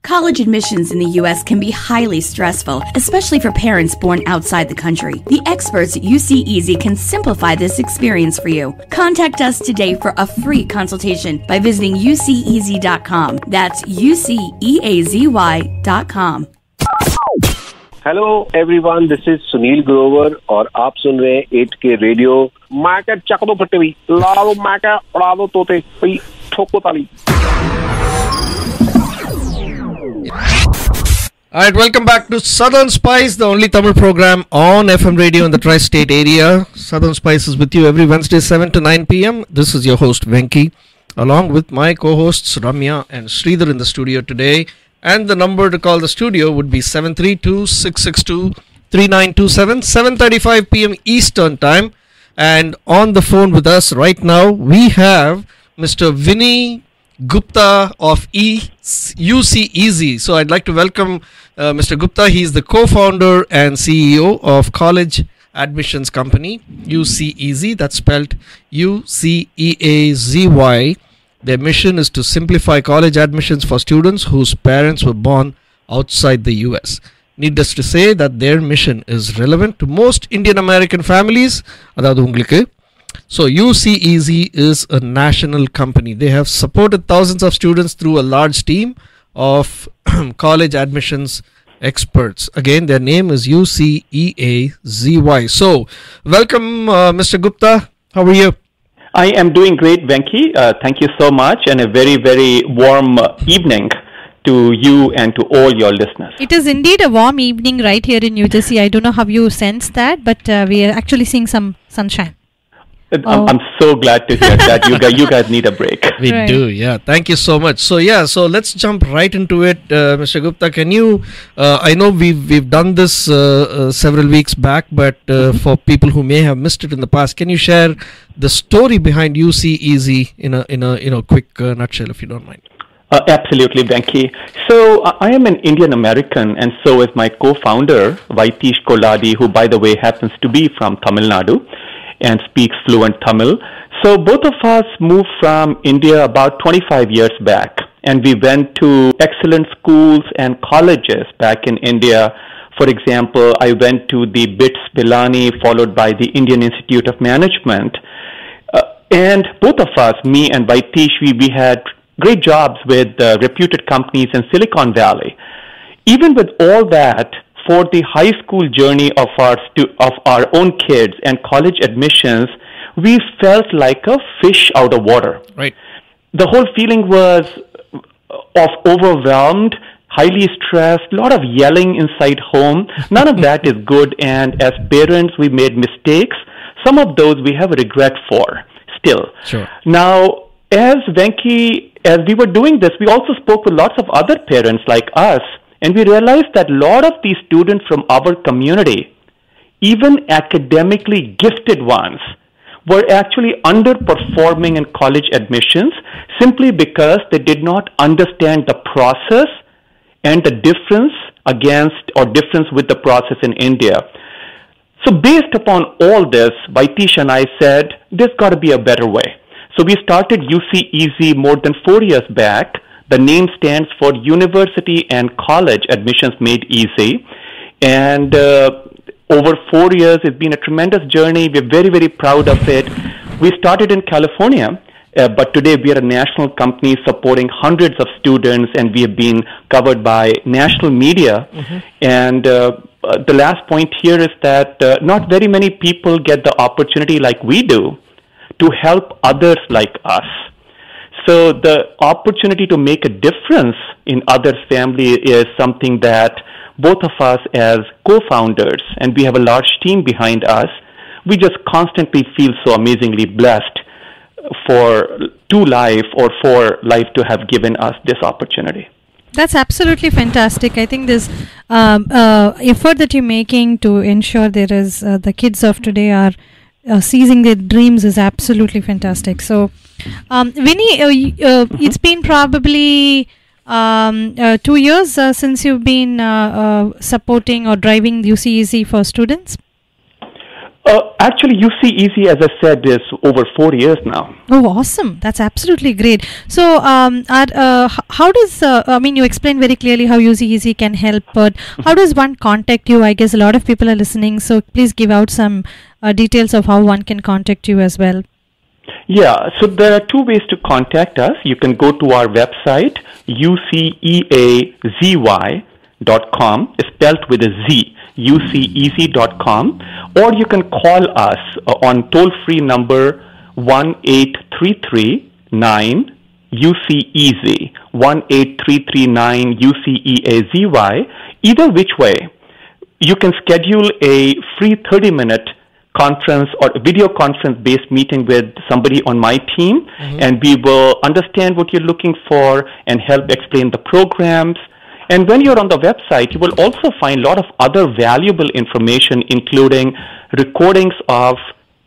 College admissions in the U.S. can be highly stressful, especially for parents born outside the country. The experts at UCEazy can simplify this experience for you. Contact us today for a free consultation by visiting UCEazy.com. That's UCEazy.com. Hello everyone, this is Sunil Grover और आप सुन रहे हैं 8K radio. मैं क्या चक दो फट्टे भी, ला दो मैं क्या उड़ा दो तोते भाई, ठोको ताली। Alright, welcome back to Southern Spice, the only Tamil program on FM radio in the tri-state area. Southern Spice is with you every Wednesday 7 to 9 p.m. This is your host Venki, along with my co-hosts Ramya and Sridhar in the studio today. And the number to call the studio would be 732-662-3927, 7:35 p.m. Eastern Time. And on the phone with us right now, we have Mr. Vinny Gupta of UCEazy. So I'd like to welcome Mr. Gupta. He's the co-founder and CEO of college admissions company UCEazy. That's spelled UCEazy. Their mission is to simplify college admissions for students whose parents were born outside the US. Needless to say that their mission is relevant to most Indian American families. So UCEazy is a national company. They have supported thousands of students through a large team of college admissions experts. Again, their name is UCEazy. So welcome, Mr. Gupta. How are you? I am doing great, Venki. Thank you so much, and a very, very warm evening to you and to all your listeners. It is indeed a warm evening right here in New Jersey. I don't know how you sense that, but we are actually seeing some sunshine. I'm so glad to hear that. You guys need a break. We do, yeah. Thank you so much. So let's jump right into it, Mr. Gupta. Can you? I know we've done this several weeks back, but for people who may have missed it in the past, can you share the story behind UCEazy in a quick nutshell, if you don't mind? Absolutely, Venki. So I am an Indian American, and so is my co-founder, Vaitish Koladi, who, by the way, happens to be from Tamil Nadu and speaks fluent Tamil. So both of us moved from India about 25 years back, and we went to excellent schools and colleges back in India. For example, I went to the BITS Pilani, followed by the Indian Institute of Management. And both of us, me and Vaitish, we had great jobs with reputed companies in Silicon Valley. Even with all that, for the high school journey of our own kids and college admissions, we felt like a fish out of water. Right. The whole feeling was of overwhelmed, highly stressed, a lot of yelling inside home. None of that is good, and as parents, we made mistakes. Some of those we have regret for still. Sure. Now, as Venki, as we were doing this, we also spoke with lots of other parents like us, and we realized that a lot of these students from our community, even academically gifted ones, were actually underperforming in college admissions simply because they did not understand the process and the difference with the process in India. So based upon all this, Vaitish and I said, there's got to be a better way. So we started UCEazy more than 4 years back. The name stands for University and College Admissions Made Easy. And over 4 years, it's been a tremendous journey. We're very, very proud of it. We started in California, but today we are a national company supporting hundreds of students, and we have been covered by national media. Mm-hmm. And the last point here is that not very many people get the opportunity like we do to help others like us. So the opportunity to make a difference in others' family is something that both of us as co-founders, and we have a large team behind us, we just constantly feel so amazingly blessed for life to have given us this opportunity. That's absolutely fantastic. I think this effort that you're making to ensure there is the kids of today are seizing their dreams is absolutely fantastic. So, Vinny, it's been probably 2 years since you've been supporting or driving UCEazy for students. Actually, UCEazy, as I said, is over 4 years now. Oh, awesome. That's absolutely great. So, how does, you explained very clearly how UCEazy can help, but how does one contact you? I guess a lot of people are listening, so please give out some details of how one can contact you as well. Yeah, so there are two ways to contact us. You can go to our website, UCEazy.com, spelled with a Z, UCEazy.com, or you can call us on toll-free number 1-833-9-UCEazy, 1-833-9-UCEazy. Either which way, you can schedule a free 30-minute conference or video conference based meeting with somebody on my team, and we will understand what you're looking for and help explain the programs. And when you're on the website, you will also find a lot of other valuable information, including recordings of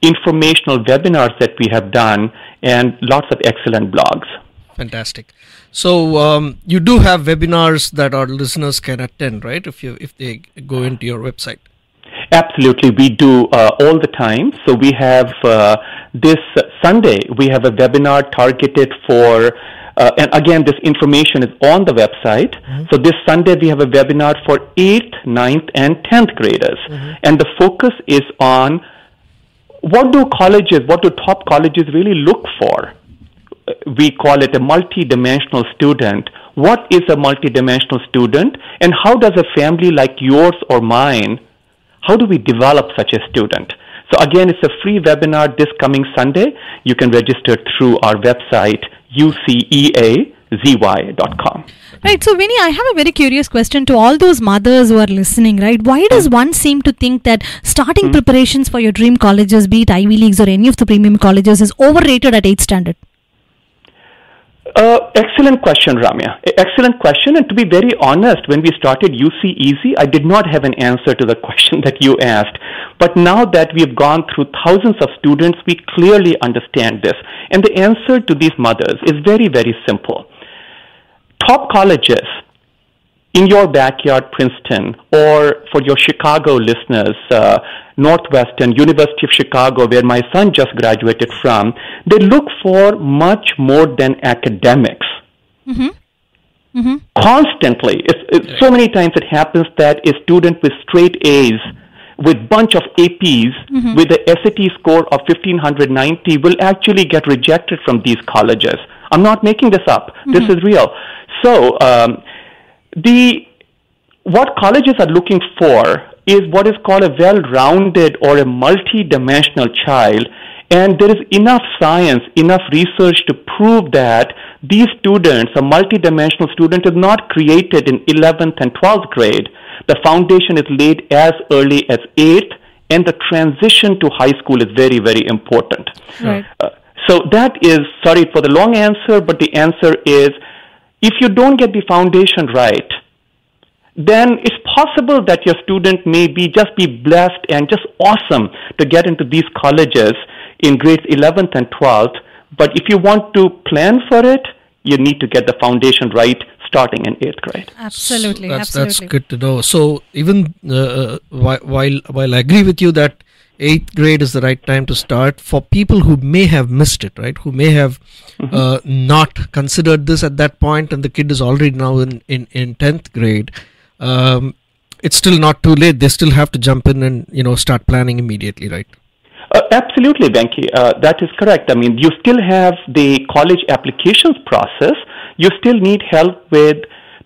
informational webinars that we have done and lots of excellent blogs. Fantastic. So you do have webinars that our listeners can attend, right? If they go into your website. Absolutely, we do all the time. So we have this Sunday, we have a webinar targeted for, and again, this information is on the website. So this Sunday, we have a webinar for 8th, 9th, and 10th graders. And the focus is on what do top colleges really look for? We call it a multi-dimensional student. What is a multi-dimensional student? And how does a family like yours or mine, how do we develop such a student? So again, it's a free webinar this coming Sunday. You can register through our website, UCEazy.com. Right. So, Vinny, I have a very curious question to all those mothers who are listening, right? Why does one seem to think that starting preparations for your dream colleges, be it Ivy Leagues or any of the premium colleges, is overrated at 8th standard? Excellent question, Ramya. Excellent question. And to be very honest, when we started UCEazy, I did not have an answer to the question that you asked. But now that we've gone through thousands of students, we clearly understand this. And the answer to these mothers is very, very simple. Top colleges in your backyard, Princeton, or for your Chicago listeners, Northwestern, University of Chicago, where my son just graduated from, they look for much more than academics. Constantly. So many times it happens that a student with straight A's, with bunch of APs, with a SAT score of 1590 will actually get rejected from these colleges. I'm not making this up. This is real. So, what colleges are looking for is what is called a well-rounded or a multi-dimensional child, and there is enough science, enough research to prove that these students, a multi-dimensional student, is not created in 11th and 12th grade. The foundation is laid as early as 8th, and the transition to high school is very, very important. Right. So that is, sorry for the long answer, but the answer is, if you don't get the foundation right, then it's possible that your student may just be blessed and just awesome to get into these colleges in grades 11th and 12th. But if you want to plan for it, you need to get the foundation right starting in 8th grade. Absolutely. That's good to know. So even while I agree with you that 8th grade is the right time to start, for people who may have missed it, right, who may have not considered this at that point, and the kid is already now in 10th grade, it's still not too late. They still have to jump in and start planning immediately, right? Absolutely, Venki. That is correct. I mean, you still have the college applications process. You still need help with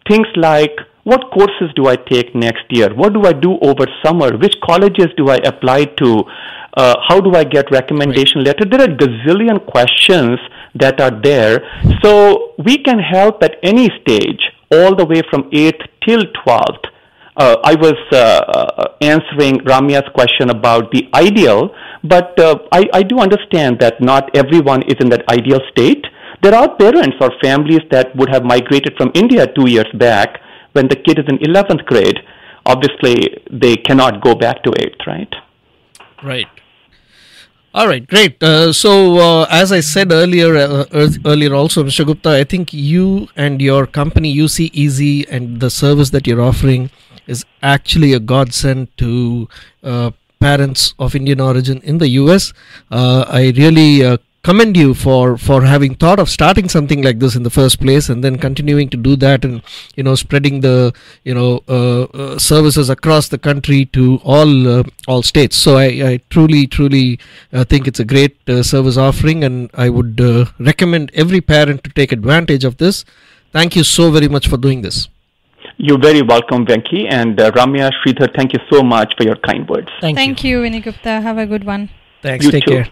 things like, what courses do I take next year? What do I do over summer? Which colleges do I apply to? How do I get recommendation letter? There are a gazillion questions that are there. So we can help at any stage, all the way from 8th till 12th. I was answering Ramya's question about the ideal, but I do understand that not everyone is in that ideal state. There are parents or families that would have migrated from India 2 years back. When the kid is in 11th grade, obviously they cannot go back to 8th, right? Right. All right, great. So as I said earlier also, Mr. Gupta, I think you and your company UCEazy and the service that you're offering is actually a godsend to parents of Indian origin in the US. I really commend you for having thought of starting something like this in the first place, and then continuing to do that, and spreading the services across the country to all states. So I truly think it's a great service offering, and I would recommend every parent to take advantage of this. Thank you so very much for doing this. You're very welcome, Venki, and Ramya, Sridhar, thank you so much for your kind words. Thank you, Vinny Gupta. Have a good one. Thanks. You Take too. care.